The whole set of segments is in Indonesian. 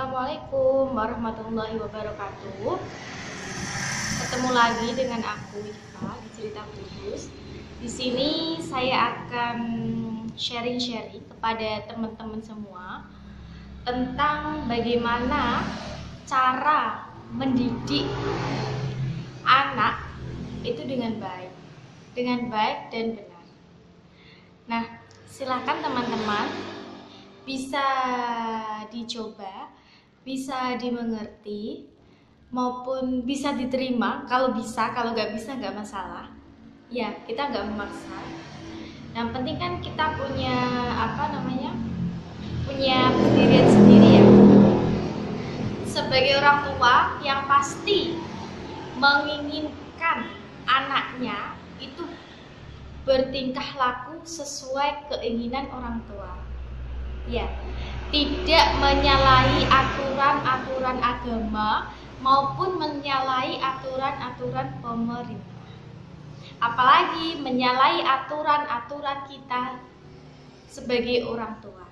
Assalamualaikum warahmatullahi wabarakatuh. Ketemu lagi dengan aku Iva di Cerita Kudus. Di sini saya akan sharing-sharing kepada teman-teman semua tentang bagaimana cara mendidik anak itu dengan baik dan benar. Nah, silakan teman-teman bisa dicoba, bisa dimengerti, maupun bisa diterima. Kalau bisa, kalau nggak bisa nggak masalah. Ya, kita nggak memaksa. Yang penting kan kita punya punya pendirian sendiri ya. Sebagai orang tua yang pasti menginginkan anaknya itu bertingkah laku sesuai keinginan orang tua. Ya, tidak menyalahi aturan-aturan agama maupun menyalahi aturan-aturan pemerintah. Apalagi menyalahi aturan-aturan kita sebagai orang tua.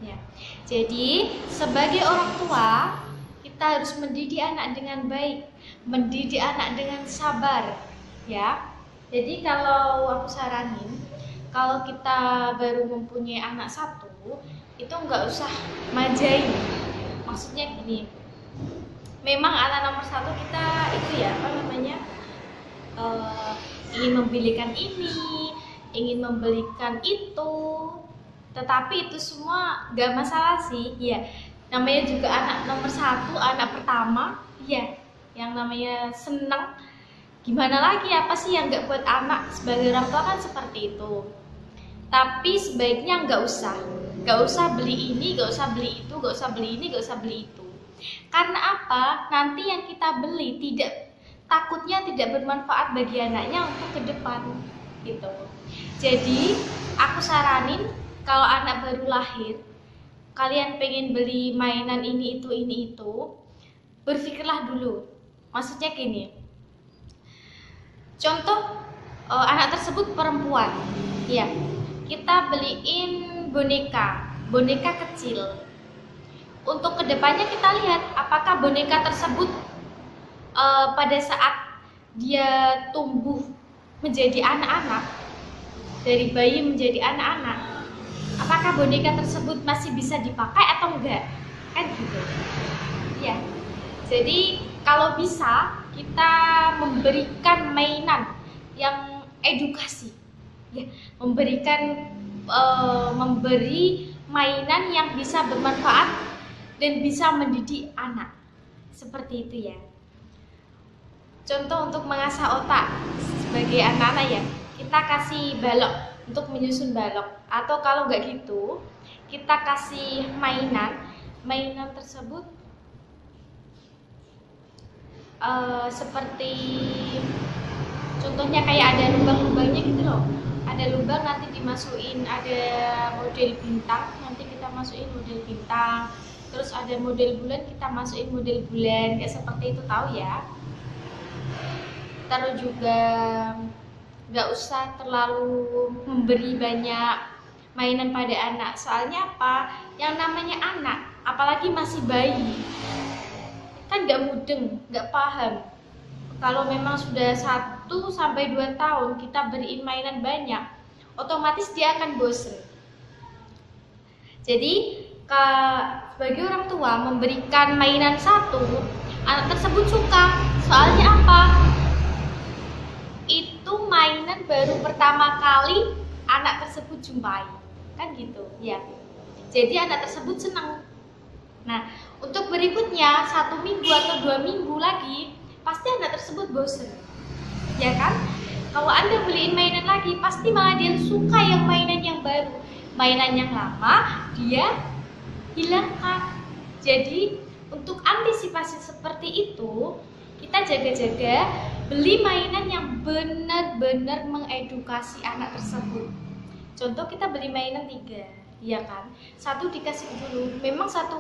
Ya. Jadi, sebagai orang tua, kita harus mendidik anak dengan baik, mendidik anak dengan sabar, ya. Jadi kalau aku saranin, kalau kita baru mempunyai anak satu, itu nggak usah majain. Maksudnya gini, memang anak nomor satu kita itu ya ingin membelikan ini, ingin membelikan itu, tetapi itu semua nggak masalah sih, ya. Namanya juga anak nomor satu, anak pertama, ya, yang namanya senang. Gimana lagi, apa sih yang nggak buat anak? Sebagai orang tua kan seperti itu. Tapi sebaiknya nggak usah beli ini, nggak usah beli itu, nggak usah beli ini, nggak usah beli itu. Karena apa? Nanti yang kita beli takutnya tidak bermanfaat bagi anaknya untuk ke depan, gitu. Jadi aku saranin kalau anak baru lahir, kalian pengen beli mainan ini itu, berpikirlah dulu. Maksudnya gini, contoh anak tersebut perempuan, ya. Kita beliin boneka kecil. Untuk kedepannya kita lihat apakah boneka tersebut pada saat dia tumbuh menjadi anak-anak, dari bayi menjadi anak-anak, apakah boneka tersebut masih bisa dipakai atau enggak, kan gitu, ya. Jadi kalau bisa kita memberikan mainan yang edukasi. Ya, memberi mainan yang bisa bermanfaat dan bisa mendidik anak, seperti itu ya. Contoh untuk mengasah otak sebagai anak-anak ya, kita kasih balok untuk menyusun balok, atau kalau nggak gitu kita kasih mainan tersebut seperti contohnya kayak ada lubang-lubangnya gitu loh. Ada lubang, nanti dimasukin ada model bintang, nanti kita masukin model bintang. Terus ada model bulan, kita masukin model bulan, kayak seperti itu, tahu ya. Terus juga nggak usah terlalu memberi banyak mainan pada anak. Soalnya apa? Yang namanya anak, apalagi masih bayi, kan nggak mudeng, nggak paham. Kalau memang sudah 1 sampai 2 tahun kita beriin mainan banyak, otomatis dia akan bosen. Jadi sebagai orang tua memberikan mainan satu, anak tersebut suka. Soalnya apa? Itu mainan baru pertama kali anak tersebut jumpai, kan gitu ya. Jadi anak tersebut senang. Nah, untuk berikutnya 1 minggu atau 2 minggu lagi, pasti anak tersebut bosen, ya kan? Kalau Anda beliin mainan lagi, pasti malah dia suka yang mainan yang baru. Mainan yang lama dia hilangkan. Jadi untuk antisipasi seperti itu, kita jaga-jaga beli mainan yang benar-benar mengedukasi anak tersebut. Contoh kita beli mainan 3, ya kan? 1 dikasih dulu, memang 1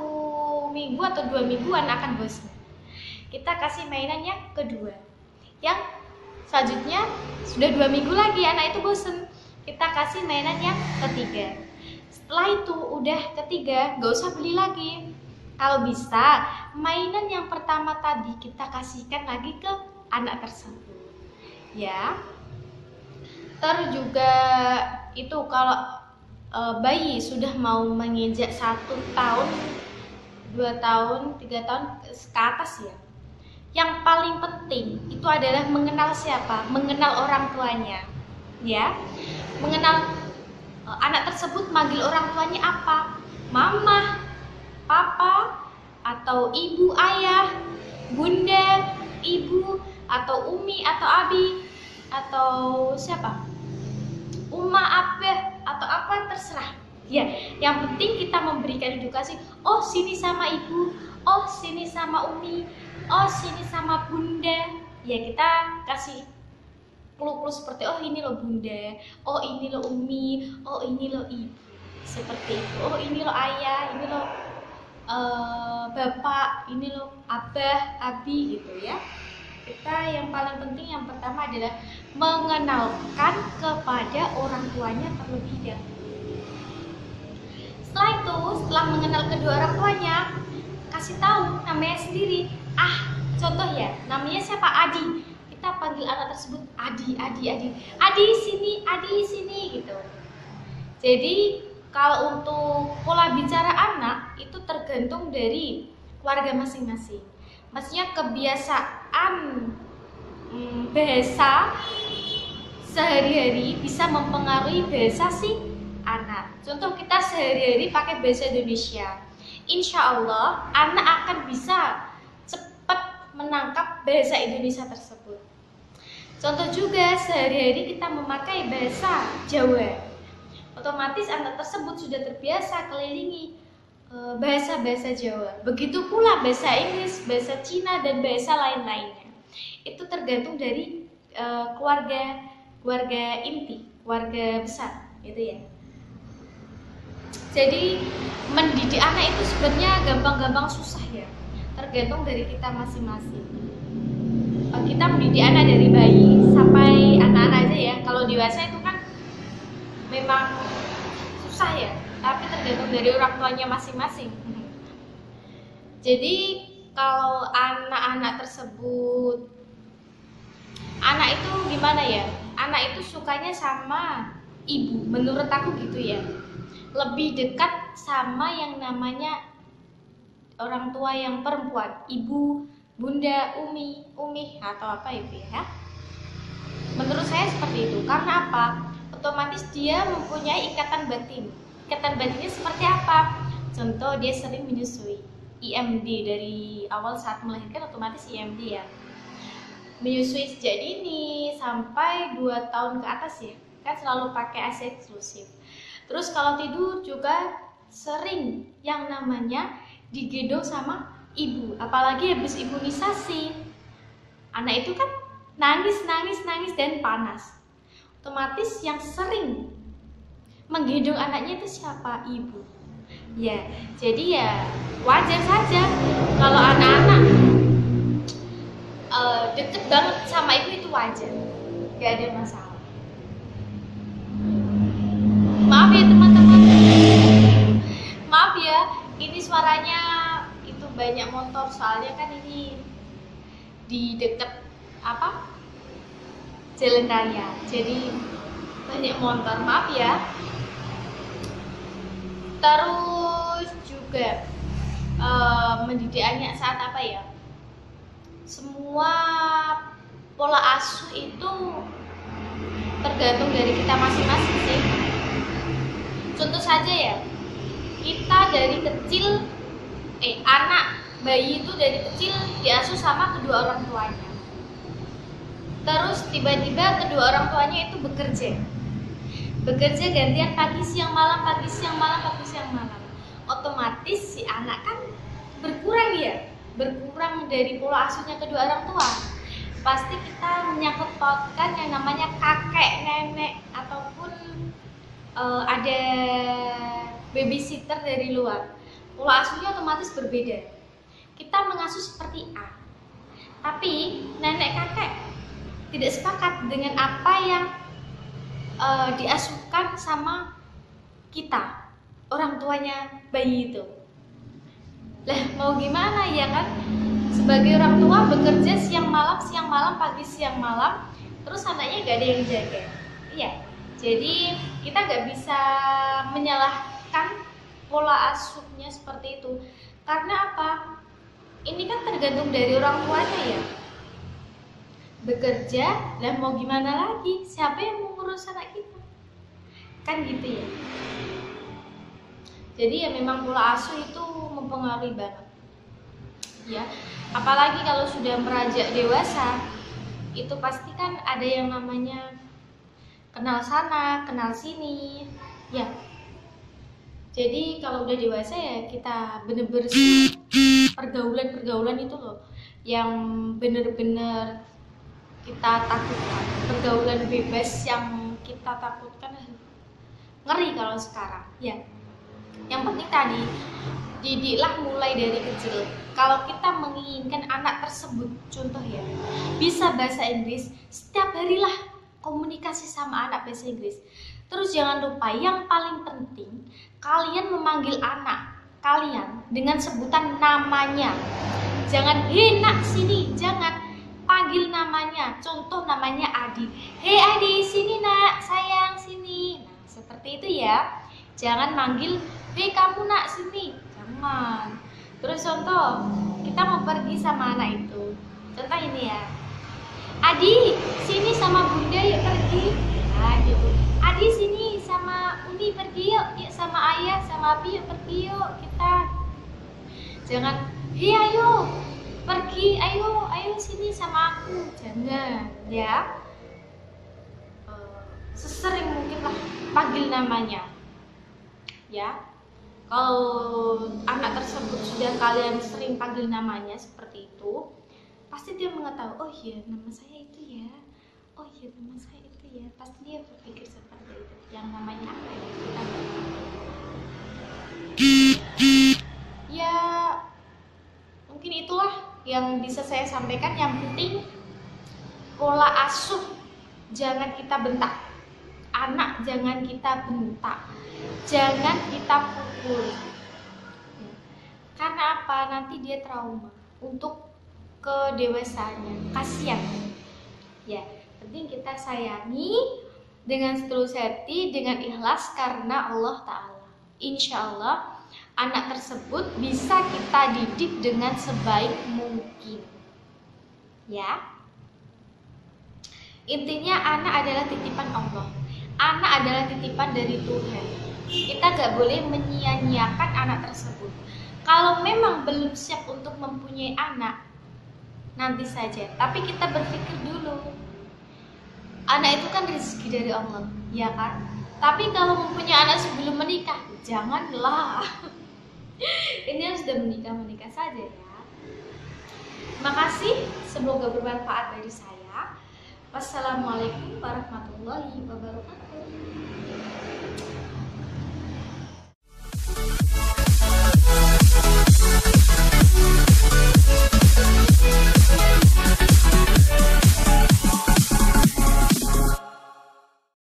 minggu atau 2 mingguan akan bosan. Kita kasih mainan yang kedua, yang selanjutnya sudah 2 minggu lagi anak itu bosen, kita kasih mainan yang ketiga. Setelah itu udah ketiga, nggak usah beli lagi. Kalau bisa, mainan yang pertama tadi kita kasihkan lagi ke anak tersebut, ya. Terus juga itu kalau bayi sudah mau menginjak 1 tahun, 2 tahun, 3 tahun ke atas ya. Yang paling penting itu adalah mengenal siapa, mengenal orang tuanya, ya. Mengenal anak tersebut manggil orang tuanya apa, mama, papa, atau ibu, ayah, bunda, ibu, atau umi, atau abi, atau siapa, uma, abah, atau apa terserah. Ya, yang penting kita memberikan edukasi. Oh, sini sama ibu, oh sini sama umi, oh sini sama bunda. Ya, kita kasih clue-clue seperti oh ini loh bunda, oh ini loh umi, oh ini loh ibu, seperti itu. Oh ini loh ayah, ini loh bapak, ini loh abah, abi, gitu ya. Kita yang paling penting yang pertama adalah mengenalkan kepada orang tuanya terlebih dahulu. Setelah itu, setelah mengenal kedua orang tuanya, kasih tahu namanya sendiri. Contoh ya, namanya siapa? Adi. Kita panggil anak tersebut Adi, Adi, Adi. Adi sini, gitu. Jadi kalau untuk pola bicara anak itu tergantung dari keluarga masing-masing. Maksudnya kebiasaan bahasa sehari-hari bisa mempengaruhi bahasa si anak. Contoh kita sehari-hari pakai bahasa Indonesia, insya Allah anak akan bisa cepat menangkap bahasa Indonesia tersebut. Contoh juga sehari-hari kita memakai bahasa Jawa, otomatis anak tersebut sudah terbiasa kelilingi bahasa-bahasa Jawa. Begitu pula bahasa Inggris, bahasa Cina, dan bahasa lain-lainnya. Itu tergantung dari keluarga inti, keluarga besar, gitu ya. Jadi mendidik anak itu sebenarnya gampang-gampang susah ya, tergantung dari kita masing-masing. Kita mendidik anak dari bayi sampai anak-anak aja ya. Kalau dewasa itu kan memang susah ya, tapi tergantung dari orang tuanya masing-masing. Jadi kalau anak-anak tersebut, anak itu gimana ya, anak itu sukanya sama ibu, menurut aku gitu ya, lebih dekat sama yang namanya orang tua yang perempuan, ibu, bunda, umi atau apa itu ya. Menurut saya seperti itu. Karena apa? Otomatis dia mempunyai ikatan batin. Ikatan batinnya seperti apa? Contoh dia sering menyusui, IMD dari awal saat melahirkan otomatis IMD ya. Menyusui sejak dini sampai 2 tahun ke atas ya. Kan selalu pakai ASI eksklusif. Terus kalau tidur juga sering yang namanya digendong sama ibu, apalagi habis imunisasi. Anak itu kan nangis dan panas. Otomatis yang sering menggendong anaknya itu siapa? Ibu. Ya, jadi ya wajar saja kalau anak-anak deket banget sama ibu, itu wajar, gak ada masalah. Maaf ya teman-teman, maaf ya, ini suaranya itu banyak motor, soalnya kan ini di deket jalan raya, jadi banyak motor, maaf ya. Terus juga mendidik anak saat apa ya, semua pola asuh itu tergantung dari kita masing-masing sih. Contoh saja ya, kita dari kecil anak bayi itu dari kecil diasuh sama kedua orang tuanya. Terus tiba-tiba kedua orang tuanya itu bekerja gantian pagi siang malam, otomatis si anak kan berkurang dari pola asuhnya kedua orang tua. Pasti kita menyangkut pautkan yang namanya kakek, nenek, ataupun ada babysitter dari luar. Pola asuhnya otomatis berbeda. Kita mengasuh seperti A, tapi nenek kakek tidak sepakat dengan apa yang diasuhkan sama kita, orang tuanya bayi itu. Lah mau gimana ya kan? Sebagai orang tua bekerja siang malam, pagi siang malam, terus anaknya gak ada yang jaga. Iya. Jadi kita gak bisa menyalahkan pola asuhnya seperti itu. Karena apa? Ini kan tergantung dari orang tuanya ya. Bekerja, dan mau gimana lagi? Siapa yang mau ngurus anak kita? Kan gitu ya. Jadi ya memang pola asuh itu mempengaruhi banget. Ya, apalagi kalau sudah beranjak dewasa, itu pasti kan ada yang namanya kenal sana, kenal sini. Ya. Jadi kalau udah dewasa ya kita bener-bener pergaulan-pergaulan itu loh yang bener-bener kita takutkan, pergaulan bebas yang kita takutkan. Ngeri kalau sekarang ya. Yang penting tadi didiklah mulai dari kecil. Kalau kita menginginkan anak tersebut, contoh ya, bisa bahasa Inggris, setiap harilah komunikasi sama anak bahasa Inggris. Terus jangan lupa yang paling penting, kalian memanggil anak kalian dengan sebutan namanya. Jangan "Hei nak sini", jangan, panggil namanya. Contoh namanya Adi. "Hei Adi, sini nak, sayang sini". Nah, seperti itu ya. Jangan manggil "Hei kamu nak sini", jangan. Terus contoh, kita mau pergi sama anak itu. Contoh ini ya. "Adi, sini sama bunda yuk pergi". Nah gitu. "Adi sini sama Uni pergi yuk, yuk sama ayah, sama Abi yuk pergi yuk kita". Jangan "Hei ayo pergi, ayo sini sama aku". Jangan ya. Sesering mungkin lah panggil namanya. Ya, kalau anak tersebut sudah kalian sering panggil namanya seperti itu, pasti dia mengetahui, oh iya nama saya itu ya, oh iya nama saya itu ya. Pasti dia berpikir seperti itu. Yang namanya apa ya, kita ya mungkin itulah yang bisa saya sampaikan. Yang penting pola asuh jangan kita bentak anak, jangan kita bentak, jangan kita pukul. Karena apa? Nanti dia trauma untuk kedewasaannya. Kasihan. Ya, penting kita sayangi dengan setulus hati, dengan ikhlas karena Allah Ta'ala. Insya Allah anak tersebut bisa kita didik dengan sebaik mungkin. Ya. Intinya anak adalah titipan Allah. Anak adalah titipan dari Tuhan. Kita gak boleh menyia-nyiakan anak tersebut. Kalau memang belum siap untuk mempunyai anak, nanti saja. Tapi kita berpikir dulu. Anak itu kan rezeki dari Allah, ya kan? Tapi kalau mempunyai anak sebelum menikah, janganlah. Ini harus sudah menikah saja ya. Terima kasih. Semoga bermanfaat dari saya. Wassalamualaikum warahmatullahi wabarakatuh.